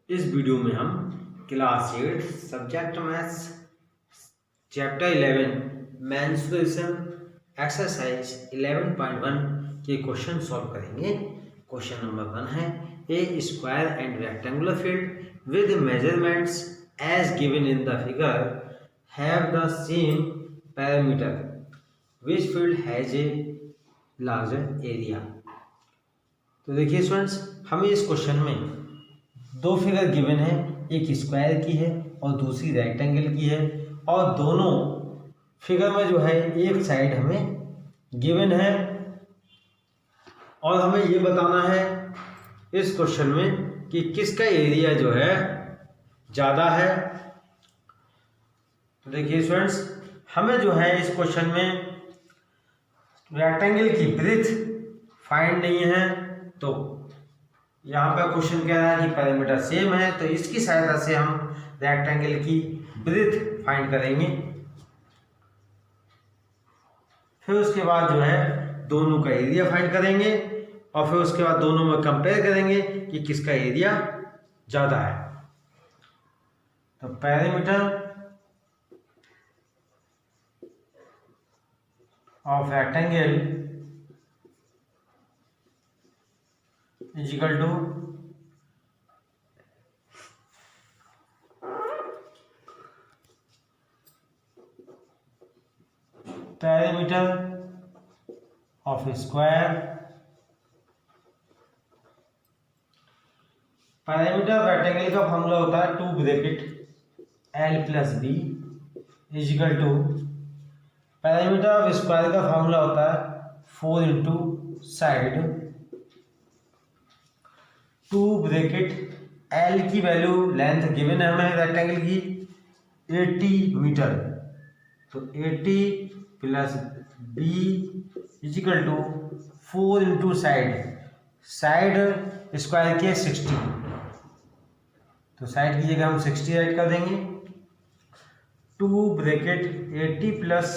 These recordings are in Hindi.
इस वीडियो में हम class 8 subject maths chapter 11 mensuration exercise 11.1 के क्वेश्चन सॉल्व करेंगे। क्वेश्चन नंबर 1 है a square and rectangular field with measurements as given in the figure have the same parameter which field has a larger area. तो देखिए स्टूडेंट्स, हमें इस क्वेश्चन में दो फिगर गिवन है, एक स्क्वायर की है और दूसरी रेक्टेंगल की है, और दोनों फिगर में जो है एक साइड हमें गिवन है और हमें ये बताना है इस क्वेश्चन में कि किसका एरिया जो है ज़्यादा है। तो देखिए स्टूडेंट्स, हमें जो है इस क्वेश्चन में रेक्टेंगल की ब्रेड्थ फाइंड नहीं है, तो यहाँ पर क्वेश्चन कह रहा है कि पैरामीटर सेम है, तो इसकी सहायता से हम रेक्टेंगल की ब्रेड्थ फाइंड करेंगे। फिर उसके बाद जो है दोनों का एरिया फाइंड करेंगे और फिर उसके बाद दोनों में कंपेयर करेंगे कि किसका एरिया ज़्यादा है। तो parameter of rectangle is equal to parameter of square. Parameter rectangle का फॉर्मूला होता है 2 bracket l plus B is equal to parameter of square का फॉर्मूला होता है 4 इंटू साइड 2 ब्रैकेट l की वैल्यू लेंथ गिवन है हमें रेक्टेंगल की 80 मीटर, तो 80 plus B is equal to 4 into side square के 60, तो साइड की जगह हम 60 ऐड कर देंगे। 2 bracket 80 plus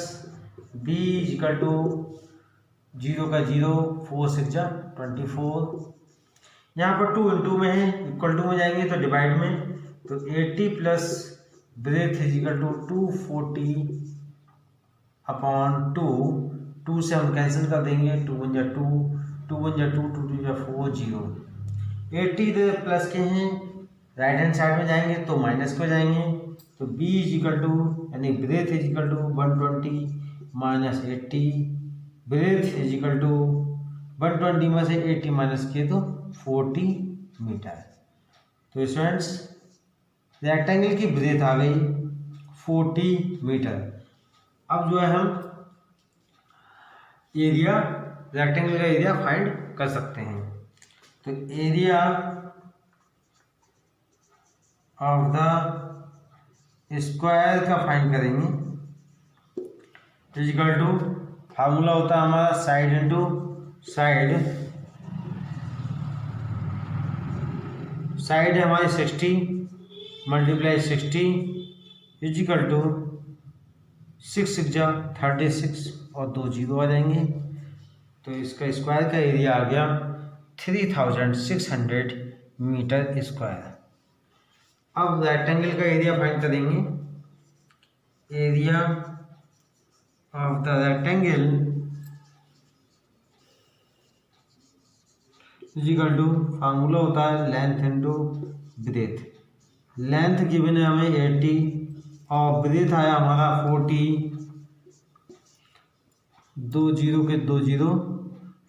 B is equal to 0 का 0 4 6 24, यहाँ पर 2 इंटू में है, इक्वल टू में जाएंगे तो डिवाइड में, तो 80 plus breadth is equal to 240 upon 2 से हम कैंसिल कर देंगे, 2 1 जा 2 2 1 जा 2 2 2 जा 4 0। 80 प्लस के हैं, राइट हैंड साइड में जाएंगे तो माइनस को जाएंगे, तो b इज इक्वल टू यानी breadth is equal to 120 minus 80, breadth is equal to 120 में से 80 माइनस किए तो 40 मीटर। तो स्टूडेंट्स, रेक्टेंगल की ब्रेथ आ गई 40 मीटर। अब जो है हम एरिया, रेक्टेंगल का एरिया फाइंड कर सकते हैं। तो एरिया ऑफ द स्क्वायर का फाइंड करेंगे, इक्वल टू फार्मूला होता है हमारा साइड इंटू साइड है हमारी 60 मल्टीप्लाई 60 इजिकल टू 6 6 जा 36 और 2 जीरो आ जाएंगे, तो इसका स्क्वायर का एरिया आ गया 3600 मीटर स्क्वायर। अब रेक्टेंगल का एरिया फाइंड करेंगे, area of the rectangle is equal to formula होता है length into breadth. Length given है हमें 80 और ब्रेथ आया हमारा 40, 2 जीरो के 2 जीरो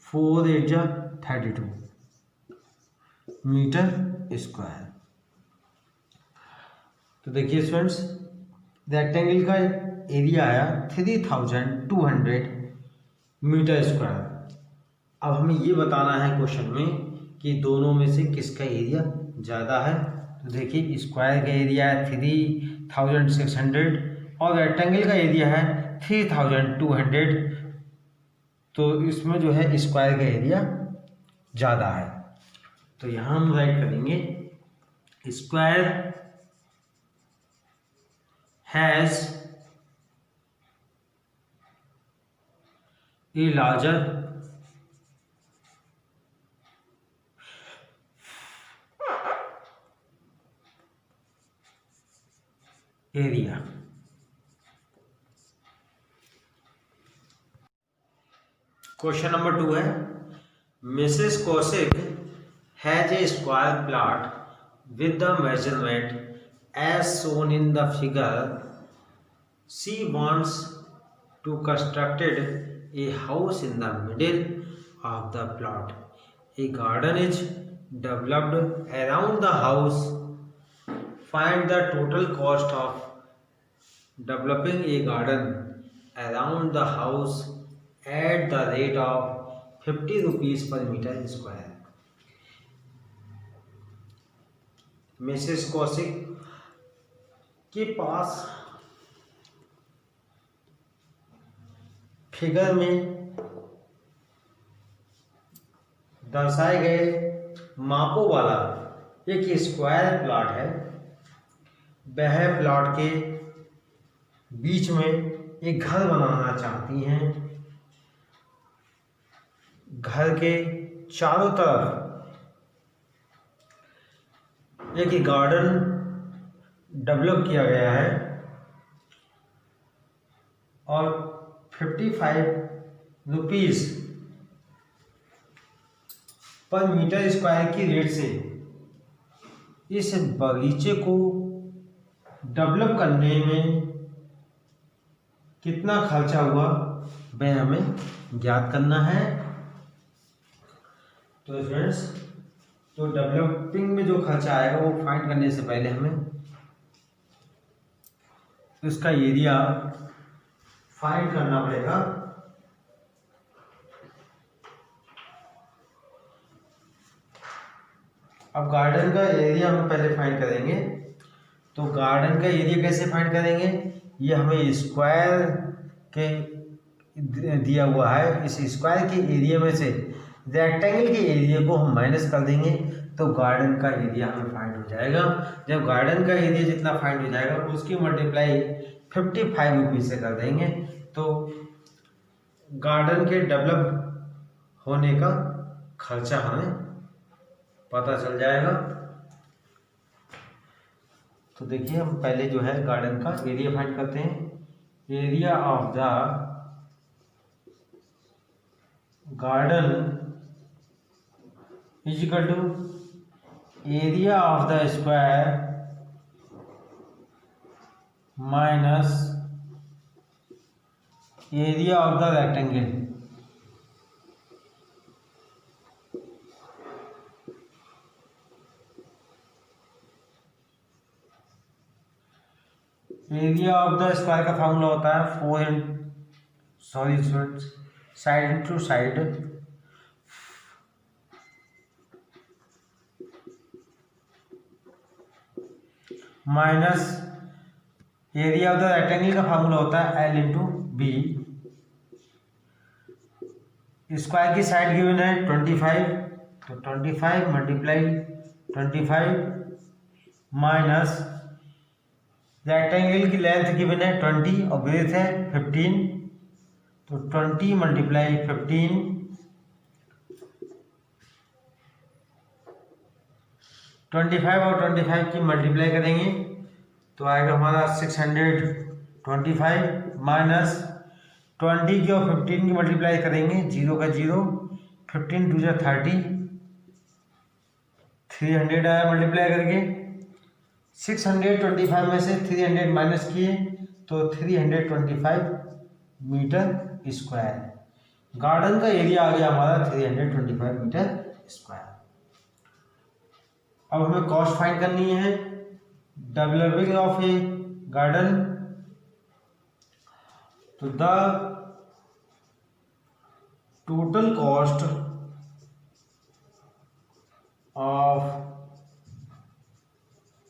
4 8 जा 32 मीटर स्क्वायर। तो देखिए स्टूडेंट्स, रेक्टेंगल का एरिया आया 3200 मीटर स्क्वायर। अब हमें ये बताना है क्वेश्चन में कि दोनों में से किसका एरिया ज़्यादा है। तो देखिए, स्क्वायर का एरिया है 3600 और रेक्टेंगल का एरिया है 3200, तो इसमें जो है स्क्वायर का एरिया ज़्यादा है। तो यहाँ हम राइट करेंगे square has a larger area. Question number 2 है, Mrs Kaushik has a square plot with the measurement as shown in the figure. She wants to construct a house in the middle of the plot. A garden is developed around the house. Find the total cost of developing a garden around the house at the rate of 50 rupees per meter square. Mrs Kaushik के पास फिगर में दर्शाए गए मापों वाला एक स्क्वायर प्लॉट है। वह प्लॉट के बीच में एक घर बनाना चाहती हैं। घर के चारों तरफ एक गार्डन डेवलप किया गया है और 55 रुपीस पर मीटर स्क्वायर की रेट से इस बगीचे को डेवलप करने में कितना खर्चा हुआ वह हमें ज्ञात करना है। तो फ्रेंड्स, तो डेवलपिंग में जो खर्चा आएगा वो फाइंड करने से पहले हमें इसका एरिया फाइंड करना पड़ेगा। अब गार्डन का एरिया हम पहले फाइंड करेंगे। तो गार्डन का एरिया कैसे फाइंड करेंगे, ये हमें स्क्वायर के दिया हुआ है। इस स्क्वायर के एरिया में से रेक्टेंगल के एरिया को हम माइनस कर देंगे तो गार्डन का एरिया हमें फाइंड हो जाएगा। जब गार्डन का एरिया जितना फाइंड हो जाएगा उसकी मल्टीप्लाई 55 रुपीज से कर देंगे तो गार्डन के डेवलप होने का खर्चा हमें पता चल जाएगा। तो देखिए, हम पहले जो है गार्डन का एरिया फाइंड करते हैं। Area of the garden is equal to area of the square minus area of the rectangle. Area of the square का फॉर्मूला होता है 4 side into side minus area of the rectangle का फॉर्मूला होता है L इंटू बी। स्क्वायर की साइड गिवन है 25, तो 25 मल्टीप्लाई 25 माइनस रेक्टेंगल की लेंथ गिवन है 20 और ब्रेथ है 15, तो 20 मल्टीप्लाई 15 25 और 25 की मल्टीप्लाई करेंगे तो आएगा हमारा 625 माइनस 20 की और 15 की मल्टीप्लाई करेंगे, 0 का 0, 15 2 जा 30, 300 आया मल्टीप्लाई करके। 625 में से 300 माइनस किए तो 325 मीटर स्क्वायर। गार्डन का एरिया आ गया हमारा 325 मीटर स्क्वायर। अब हमें कॉस्ट फाइंड करनी है डेवलपिंग ऑफ ए गार्डन। तो the total cost of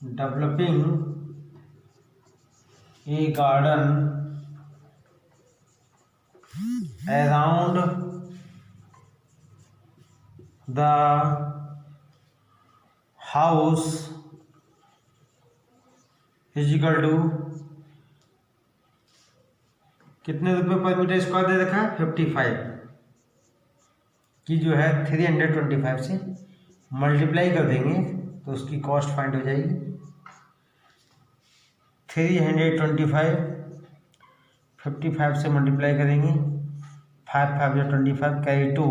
developing a garden around the house is equal to कितने रुपए पर मीटर स्क्वायर दे रखा है 55 की जो है 325 से मल्टीप्लाई कर देंगे तो उसकी कॉस्ट फाइंड हो जाएगी 325, 55 से मल्टीप्लाई करेंगे, 5 5 या 25 कैरी 2,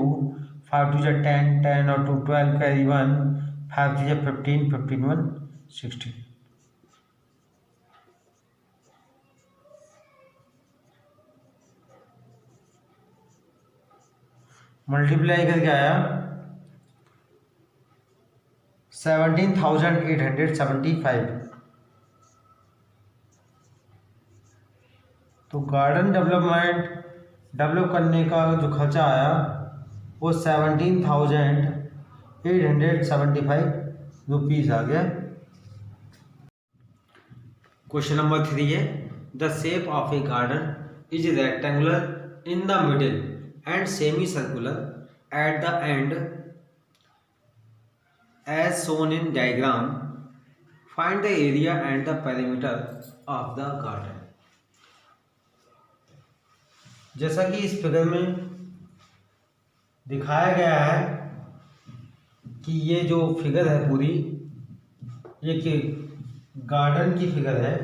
5 2 या 10, 10 और 2 12 कैरी 1, 5 3 या 15, 15 1 16। मल्टीप्लाई करके आया 17,875। तो गार्डन डेवलप करने का जो खर्चा आया वो 17,875 रुपीज़ आ गया। क्वेश्चन नंबर 3 है, the shape of A garden is rectangular in the middle and semi circular at the end as shown in diagram. Find the area and the perimeter of the garden. जैसा कि इस फिगर में दिखाया गया है कि ये जो फिगर है पूरी ये गार्डन की फिगर है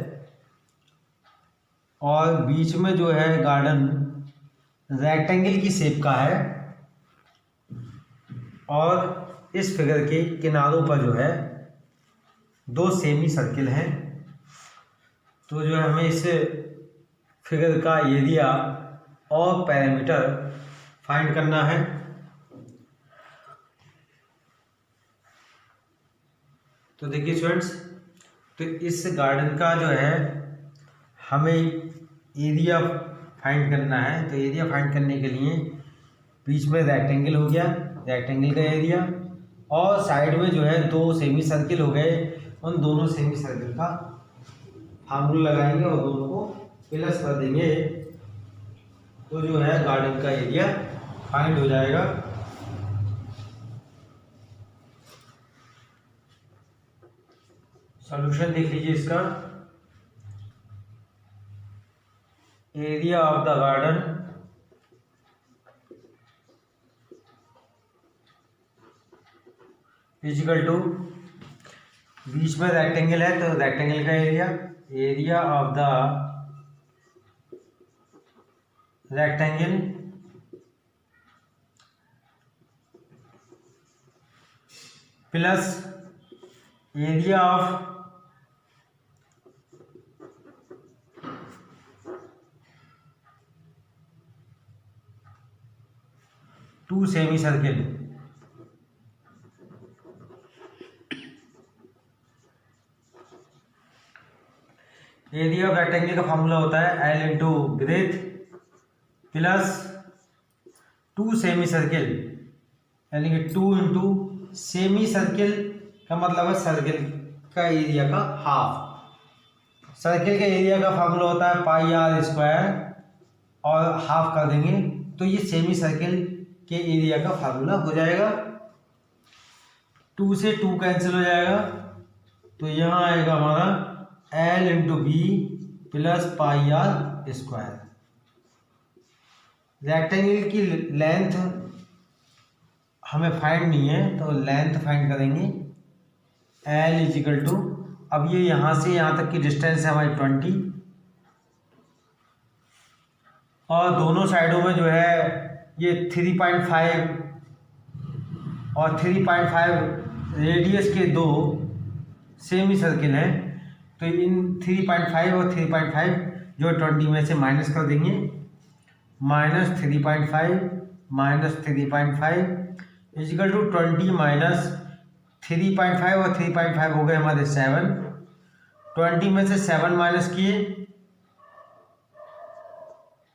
और बीच में जो है गार्डन रेक्टेंगल की शेप का है और इस फिगर के किनारों पर जो है 2 सेमी सर्किल हैं। तो जो है हमें इस फिगर का एरिया और पैरामीटर फाइंड करना है। तो देखिए स्टूडेंट्स, तो इस गार्डन का जो है हमें एरिया फाइंड करना है। तो एरिया फाइंड करने के लिए बीच में रेक्टेंगल हो गया, रेक्टेंगल का एरिया, और साइड में जो है 2 सेमी सर्किल हो गए। उन दोनों सेमी सर्किल का फार्मूला लगाएंगे और दोनों को प्लस कर देंगे तो जो है गार्डन का एरिया फाइंड हो जाएगा। सॉल्यूशन देख लीजिए इसका। Area of the garden is equal to, बीच में रेक्टेंगल है तो रेक्टेंगल का area of the rectangle plus area of two semi circle. Area of rectangle का फॉर्मूला होता है L into breadth plus 2 semi circle, यानी कि 2 इंटू सेमी सर्किल का मतलब है सर्किल का एरिया का हाफ। सर्किल के एरिया का फॉर्मूला होता है पाई आर स्क्वायर और हाफ कर देंगे तो ये सेमी सर्किल के एरिया का फार्मूला हो जाएगा। 2 से 2 कैंसिल हो जाएगा तो यहाँ आएगा हमारा L into B plus pi r square. Rectangle की लेंथ हमें फाइंड नहीं है तो लेंथ फाइंड करेंगे L इजिकल टू, अब ये यहाँ से यहाँ तक की डिस्टेंस है हमारी 20 और दोनों साइडों में जो है ये 3.5 और 3.5 रेडियस के 2 सेमी सर्किल हैं। तो इन 3.5 और 3.5 जो 20 में से माइनस कर देंगे, -3.5 -3.5 इजिकल टू 20 माइनस 3.5 और 3.5 हो गए हमारे 7। 20 में से 7 माइनस किए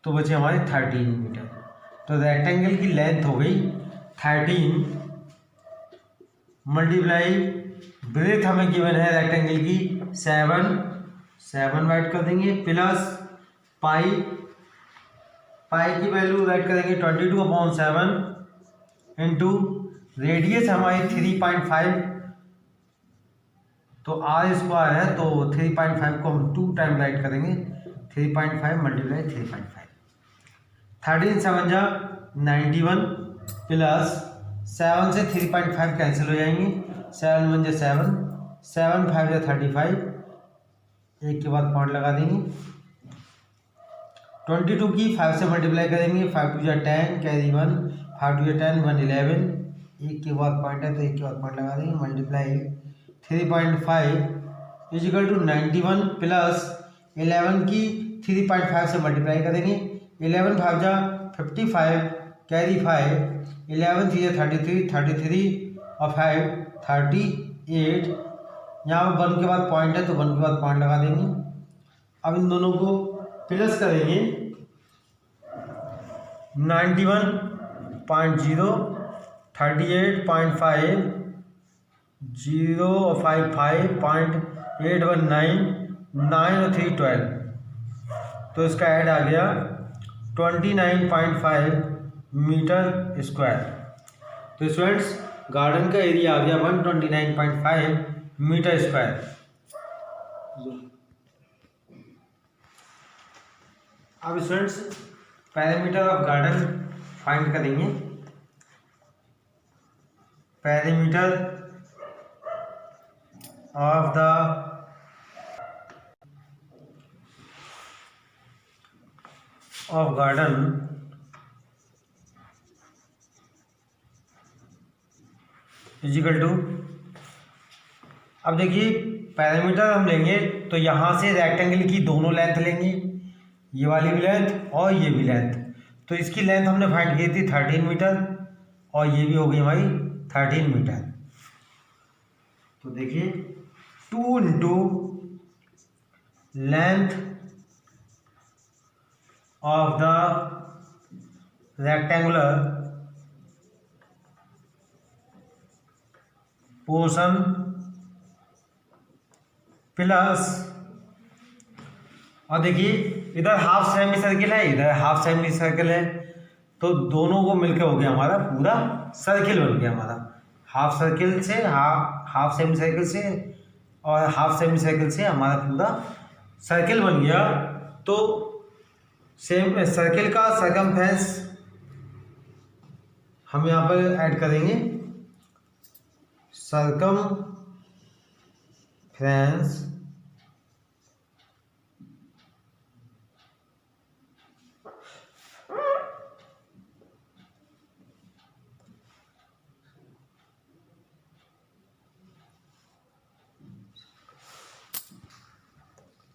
तो बचे हमारे 13 मीटर। तो रेक्टेंगल की लेंथ हो गई 13 मल्टीप्लाई ब्रेथ हमें गिवन है रेक्टेंगल की 7 राइट कर देंगे प्लस पाई की वैल्यू राइट करेंगे 22/7 इंटू रेडियस हमारी 3.5 तो आर स्क्वायर है तो 3.5 को हम 2 टाइम राइट करेंगे 3.5 मल्टीप्लाई 3.5। 13 7 जा 91 प्लस 7 से 3.5 कैंसिल हो जाएंगे, 7 1 जा 7 7 5 जा 35 1 के बाद पॉइंट लगा देंगे। 22 की 5 से मल्टीप्लाई करेंगे, 5 2 10 कैरी 1, 5 2 10 1 11, 1 के बाद पॉइंट है तो 1 के बाद पॉइंट लगा देंगे, मल्टीप्लाई 3.5 इजिकल टू 91 प्लस 11 की 3.5 से मल्टीप्लाई करेंगे, 11 5 जा 55 कैरी 5, 11 3 33 और 5 38। यहाँ पर 1 के बाद पॉइंट है तो 1 के बाद पॉइंट लगा देंगे। अब इन दोनों को प्लस करेंगे, 91.0 38.5 055.819 9 और 3 12, तो इसका ऐड आ गया 29.5 मीटर स्क्वायर। तो स्टूडेंट्स गार्डन का एरिया आ गया 129.5 मीटर स्क्वायर। अब students parameter of garden find करेंगे। Parameter of garden is equal to, अब देखिए पैरामीटर हम लेंगे तो यहाँ से रेक्टेंगल की दोनों लेंथ लेंगे, ये वाली भी लेंथ और ये भी लेंथ। तो इसकी लेंथ हमने फाइंड की थी 13 मीटर और ये भी हो गई हमारी 13 मीटर। तो देखिए 2 into length of the rectangular portion plus, और देखिए इधर हाफ सेमी सर्किल है, इधर हाफ सेमी सर्किल है, तो दोनों को मिलकर हो गया हमारा पूरा सर्किल बन गया हमारा। हाफ सर्किल से हाफ सेमी सर्किल से और हाफ सेमी सर्किल से हमारा पूरा सर्किल बन गया। तो सेम सर्किल का सरकमफ्रेंस हम यहाँ पर ऐड करेंगे, circumference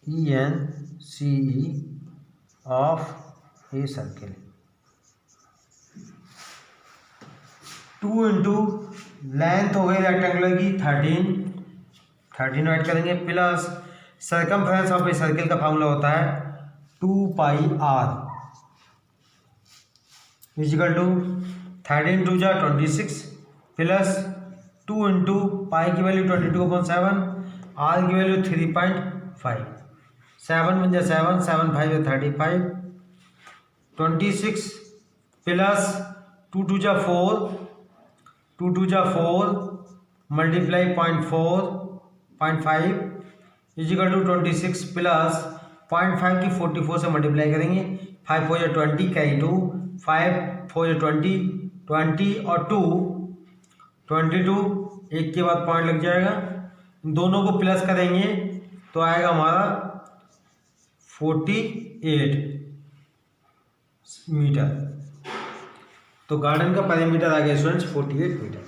ENCE of a circle. 2 into length हो गई रेक्टेंगुलर की 13 ऐड करेंगे, plus circumference of a circle का फॉर्मूला होता है 2πr इजिकल टू 13 2 जा 26 प्लस 2 इंटू पाई की वैल्यू 22/7, आर की वैल्यू 3.5, 7 1 जा 7 7 5 जा 35, 26 प्लस 2 2 जा 4 2 2 जा 4 मल्टीप्लाई 0.5 इजिकल टू 26 प्लस 0.5 की 44 से मल्टीप्लाई करेंगे, 5 4 जा 20 कैरी 2, 5 4 जा 20 और 2 22, एक के बाद पॉइंट लग जाएगा, दोनों को प्लस करेंगे तो आएगा हमारा 48 मीटर। तो गार्डन का पैरामीटर आ गया स्टूडेंट्स 48 मीटर।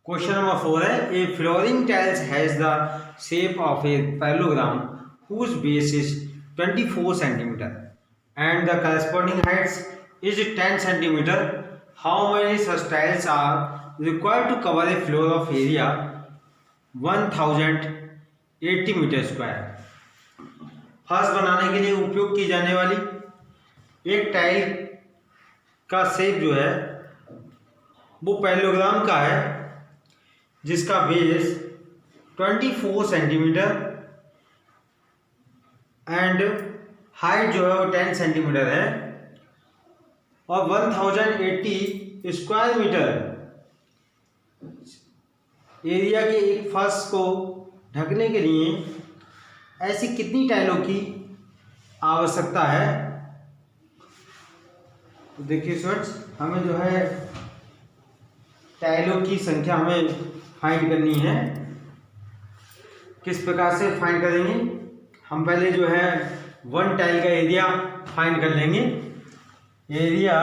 क्वेश्चन नंबर 4 है, a flooring tiles has the shape of a parallelogram whose base is 24 centimeter and the corresponding height is 10 centimeter. How many such tiles are required to cover a floor of area 1080 metre square? फर्श बनाने के लिए उपयोग की जाने वाली एक टाइल का शेप जो है वो पैरेललोग्राम का है, जिसका बेस 24 सेंटीमीटर एंड हाइट जो है वो 10 सेंटीमीटर है और 1080 स्क्वायर मीटर एरिया के एक फर्श को ढकने के लिए ऐसी कितनी टाइलों की आवश्यकता है? तो देखिए स्टूडेंट्स, हमें जो है टाइलों की संख्या हमें फाइंड करनी है। किस प्रकार से फाइंड करेंगे, हम पहले जो है वन टाइल का एरिया फाइंड कर लेंगे। Area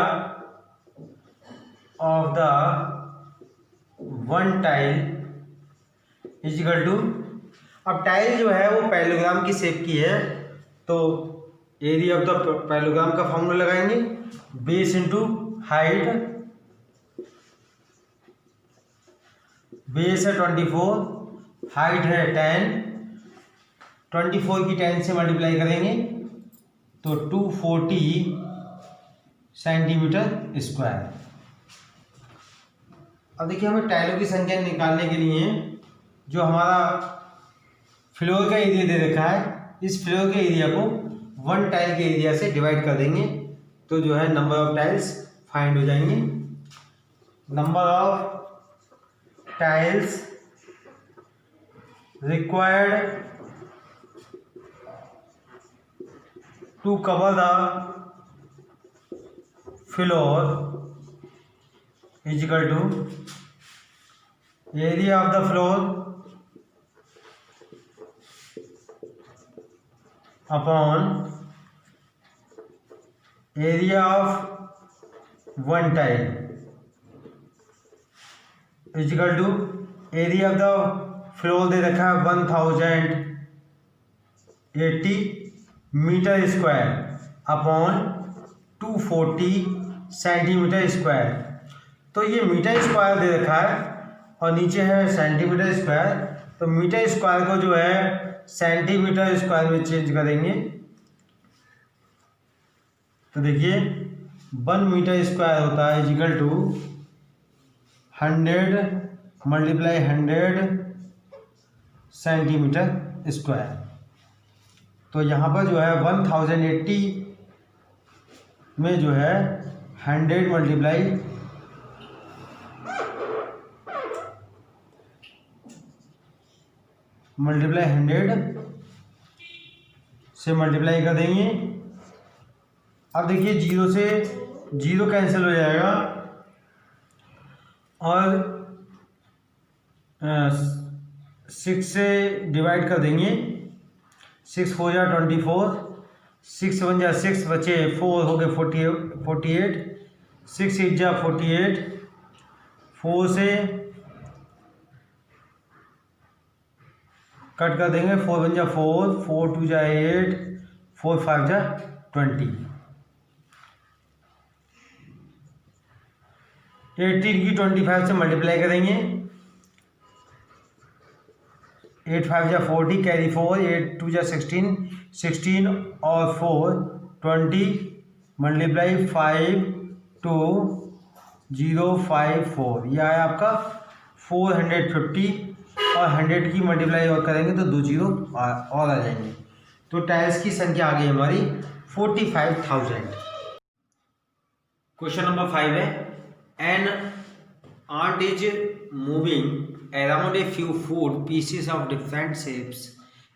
of the one tile is equal to, अब टाइल जो है वो पैरेललोग्राम की शेप की है, तो एरिया ऑफ द पैरेललोग्राम का फॉर्मूला लगाएंगे, बेस इनटू हाइट। बेस है 24, हाइट है 10, 24 की 10 से मल्टीप्लाई करेंगे तो 240 सेंटीमीटर स्क्वायर। अब देखिए हमें टाइलों की संख्या निकालने के लिए जो हमारा फ्लोर का एरिया दे रखा है, इस फ्लोर के एरिया को वन टाइल के एरिया से डिवाइड कर देंगे तो जो है नंबर ऑफ टाइल्स फाइंड हो जाएंगे। Number of tiles required to cover the floor is equal to area of the floor upon area of one tile is equal to area of the floor दे रखा है 1080 metre square upon 240 centimetre square. तो ये मीटर स्क्वायर दे रखा है और नीचे है सेंटीमीटर स्क्वायर, तो मीटर स्क्वायर को जो है सेंटीमीटर स्क्वायर में चेंज करेंगे तो देखिए 1 मीटर स्क्वायर होता है is equal to 100 multiply 100 centimetre square. तो यहाँ पर जो है 1080 में जो है 100 मल्टीप्लाई 100 से मल्टीप्लाई कर देंगे। अब देखिए 0 से 0 कैंसिल हो जाएगा और 6 से डिवाइड कर देंगे, 6 4 जा 24, 6 1 जा 6 बचे 4 हो गए 48, 6 8 जा 48, 4 से कट कर देंगे, 4 1 जा 4, 4 2 जा 8, 4 5 जा 20। 18 की 25 से मल्टीप्लाई करेंगे, 8 5 जा 40 कैरी 4, 8 2 जा 16, 16 और 4 20 मल्टीप्लाई 5 2 0 5 4, यह है आपका 450 और 100 की मल्टीप्लाई और करेंगे तो 2 जीरो और आ जाएंगे। तो टाइल्स की संख्या आ गई हमारी 45,000। क्वेश्चन नंबर 5 है, N ant is moving around a few food pieces of different shapes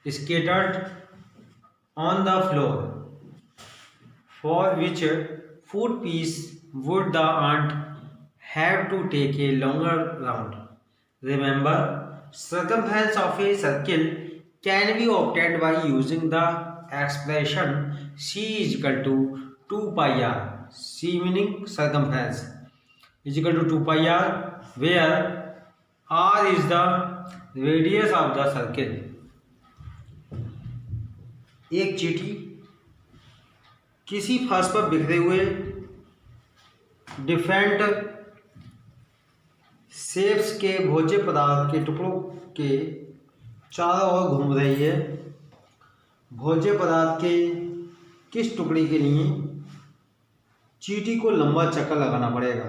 scattered on the floor. For which food piece would the ant have to take a longer round? Remember, circumference of a circle can be obtained by using the expression c is equal to 2 pi r, c meaning circumference, is equal to 2 pi r, where r is the radius of the circle. एक चींटी किसी फर्श पर बिखरे हुए डिफरेंट शेप्स के भोज्य पदार्थ के टुकड़ों के चारों ओर घूम रही है। भोज्य पदार्थ के किस टुकड़े के लिए चींटी को लंबा चक्कर लगाना पड़ेगा?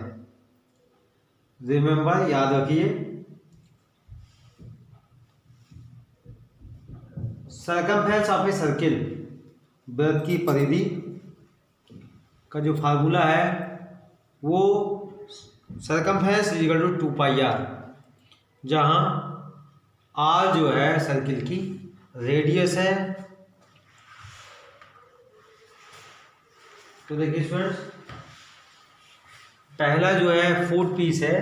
रिमेंबर, याद रखिए, सर्कमफेरेंस ऑफ ए सर्किल, वृत्त की परिधि का जो फार्मूला है वो circumference is equal to 2 pi r, जहाँ आर जो है सर्किल की रेडियस है। तो देखिए स्टूडेंट्स, पहला जो है फूड पीस है,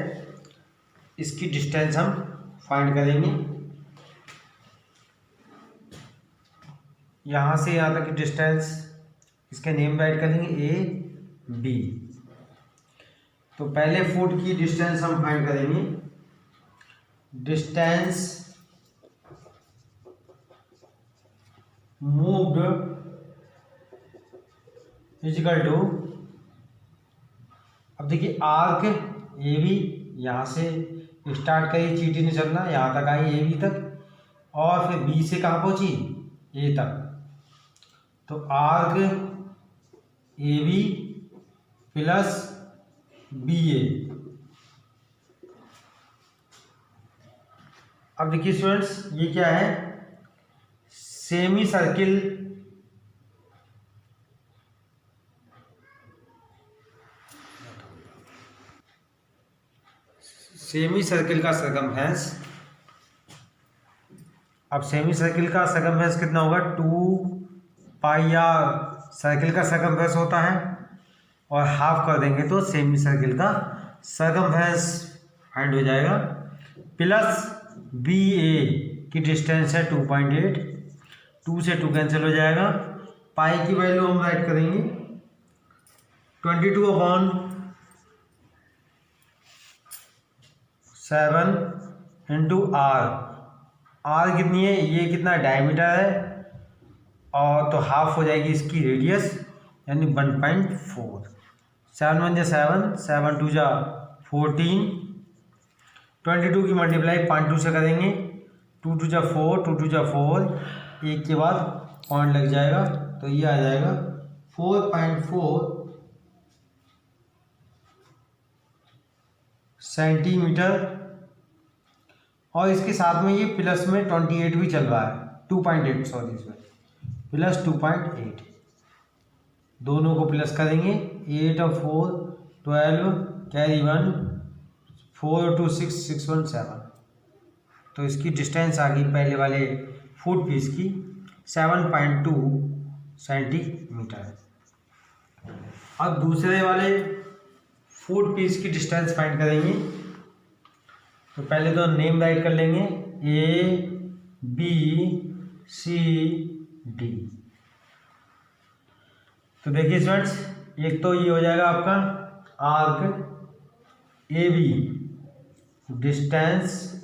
इसकी डिस्टेंस हम फाइंड करेंगे। यहाँ से यहाँ तक की डिस्टेंस, इसके नेम राइट करेंगे ए बी। तो पहले फुट की डिस्टेंस हम फाइंड करेंगे। डिस्टेंस मूव्ड इजिकल टू, अब देखिए आर्क ए बी, यहाँ से स्टार्ट करी, चीटी नहीं चलना, यहाँ तक आई ए बी तक, और फिर बी से कहाँ पहुंची ए तक। तो arc A B plus B A. अब देखिए स्टूडेंट्स, ये क्या है, सेमी सर्किल का सरकमफेरेंस। अब सेमी सर्किल का सरकमफेरेंस कितना होगा, 2 पाई आर सर्किल का सरकमफेरेंस होता है, और हाफ कर देंगे तो सेमी सर्किल का सरकमफेरेंस फाइंड हो जाएगा। प्लस बी ए की डिस्टेंस है 2.8, 2 से 2 कैंसिल हो जाएगा। पाई की वैल्यू हम राइट करेंगे 22/7 इंटू आर। आर कितनी है, ये कितना डायमीटर है, और तो हाफ हो जाएगी इसकी रेडियस, यानी 1.4। 7 1 जा 7, 7 2 जा 14, 22 की मल्टीप्लाई 5 से करेंगे, 2 2 जा 4, 2 2 जा 4, एक के बाद पॉइंट लग जाएगा, तो ये आ जाएगा 4.4 सेंटीमीटर। और इसके साथ में ये प्लस में 28 भी चल रहा है, 2.8 सॉरी, इसमें प्लस 2.8, दोनों को प्लस करेंगे। 8 और 4 12, कैरी 1, 4 2 6 6 1 7। तो इसकी डिस्टेंस आ गई पहले वाले फुट पीस की 7.2 सेंटीमीटर। अब दूसरे वाले फुट पीस की डिस्टेंस फाइंड करेंगे। तो पहले तो नेम राइट कर लेंगे, ए बी सी डी। तो देखिए स्टूडेंट्स, एक तो ये हो जाएगा आपका arc A B, distance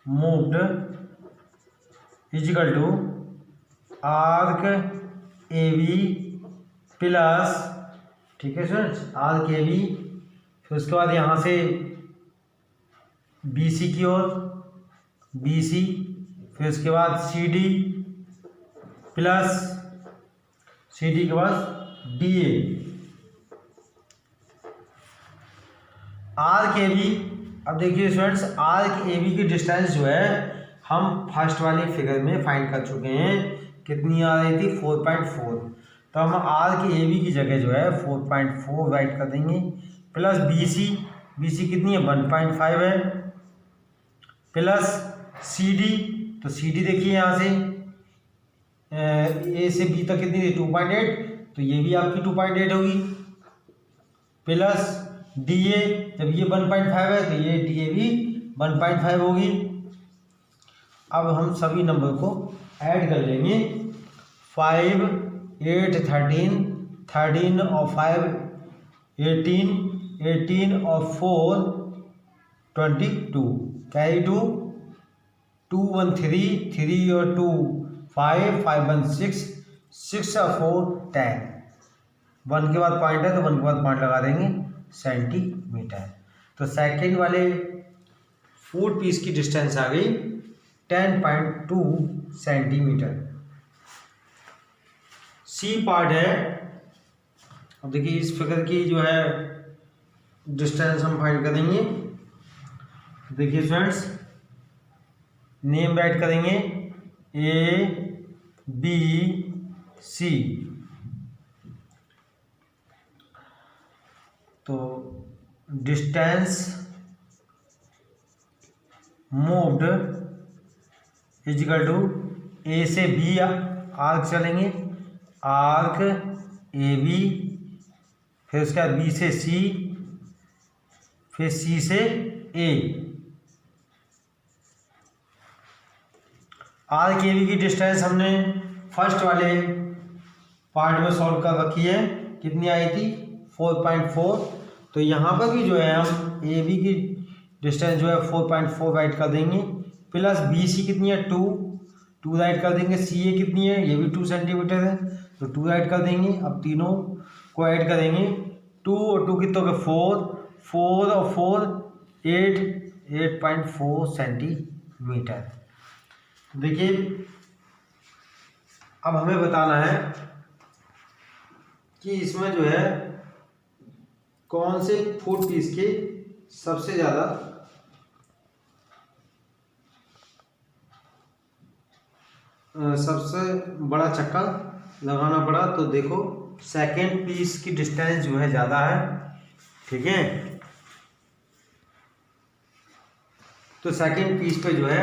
moved is equal to arc A B plus, ठीक है स्टूडेंट्स, आर्क ए बी, फिर उसके बाद यहाँ से बी सी की ओर बी सी, फिर उसके बाद C D plus C D के बाद D A. Arc A B, अब देखिए स्टूडेंट्स, आर्क ए बी की डिस्टेंस जो है हम फर्स्ट वाली फिगर में फाइंड कर चुके हैं, कितनी आ रही थी 4.4। तो हम आर्क ए बी की जगह जो है 4.4 राइट कर देंगे, प्लस बी सी कितनी है 1.5 है, प्लस सी डी, तो सी डी देखिए यहाँ से ए से बी तक कितनी थी 2.8, तो ये भी आपकी 2.8 होगी, प्लस डी ए, जब ये 1.5 है तो ये डी ए भी 1.5 होगी। अब हम सभी नंबर को ऐड कर लेंगे, 5 8 13, 13 और 5 18, 18 और 4 22, कैरी 2, 2 1 3, 3 और 2 5, 5 1 6, 6 और 4 10, 1 के बाद पॉइंट है तो 1 के बाद पॉइंट लगा देंगे, सेंटीमीटर। तो सेकंड वाले फुट पीस की डिस्टेंस आ गई 10.2 सेंटीमीटर। सी पार्ट है, अब देखिए इस फिगर की जो है डिस्टेंस हम फाइंड करेंगे। देखिए स्टूडेंट्स, नेम राइट करेंगे ए बी सी। तो distance moved is equal to A से बी आर्क चलेंगे, आर्क ए बी, फिर उसके बाद बी से सी, फिर सी से ए। आर के बी की डिस्टेंस हमने फर्स्ट वाले पार्ट में सॉल्व कर रखी है, कितनी आई थी 4.4। तो यहाँ पर भी जो है हम ए बी की डिस्टेंस जो है 4.4 राइट कर देंगे, प्लस बी सी कितनी है 2 राइट कर देंगे, सी ए कितनी है ये भी 2 सेंटीमीटर है तो 2 राइट कर देंगे। अब तीनों को ऐड करेंगे, 2 और 2 कितने हो गए 4 और 4 8.4 सेंटीमीटर। देखिए अब हमें बताना है कि इसमें जो है कौन से फूड पीस के सबसे ज़्यादा सबसे बड़ा चक्का लगाना पड़ा। तो देखो सेकेंड पीस की डिस्टेंस जो है ज़्यादा है, ठीक है। तो सेकेंड पीस पे जो है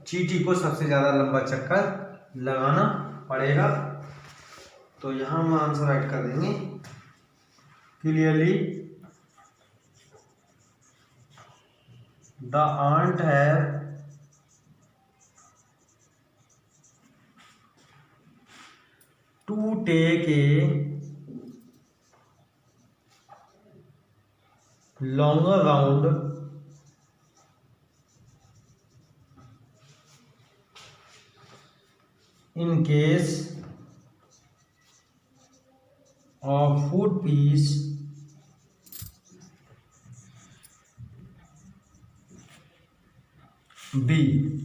चींटी को सबसे ज़्यादा लंबा चक्कर लगाना पड़ेगा। तो यहाँ हम आंसर ऐड कर देंगे clearly, the ant have to take a longer round in case of food piece B।